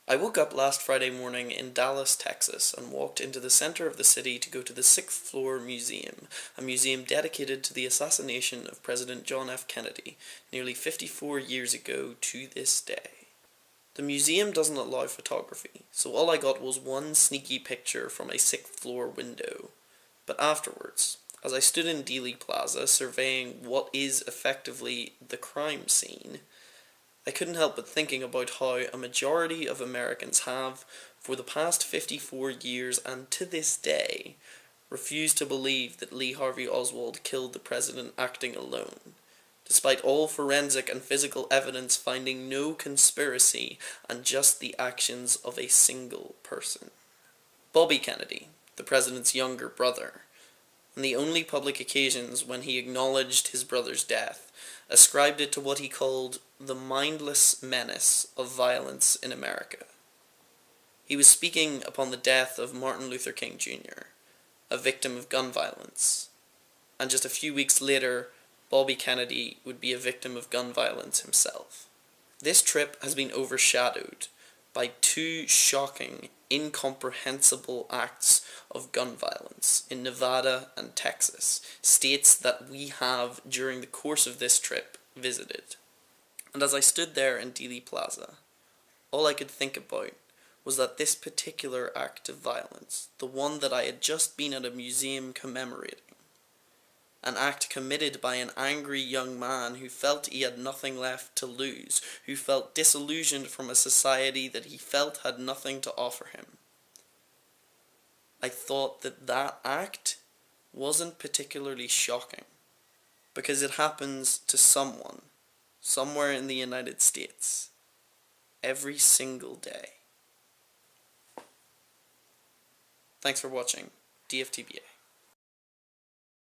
I woke up last Friday morning in Dallas, Texas, and walked into the center of the city to go to the sixth floor museum, a museum dedicated to the assassination of President John F. Kennedy, nearly 54 years ago to this day. The museum doesn't allow photography, so all I got was one sneaky picture from a sixth floor window. But afterwards, as I stood in Dealey Plaza surveying what is effectively the crime scene, I couldn't help but thinking about how a majority of Americans have, for the past 54 years and to this day, refused to believe that Lee Harvey Oswald killed the president acting alone, despite all forensic and physical evidence finding no conspiracy and just the actions of a single person. Bobby Kennedy, the president's younger brother, on the only public occasions when he acknowledged his brother's death, ascribed it to what he called the mindless menace of violence in America. He was speaking upon the death of Martin Luther King Jr., a victim of gun violence, and just a few weeks later, Bobby Kennedy would be a victim of gun violence himself. This trip has been overshadowed by two shocking, incomprehensible acts of gun violence in Nevada and Texas, states that we have, during the course of this trip, visited. And as I stood there in Dealey Plaza, all I could think about was that this particular act of violence, the one that I had just been at a museum commemorating, an act committed by an angry young man who felt he had nothing left to lose, who felt disillusioned from a society that he felt had nothing to offer him. I thought that that act wasn't particularly shocking, because it happens to someone, somewhere in the United States, every single day. Thanks for watching. DFTBA.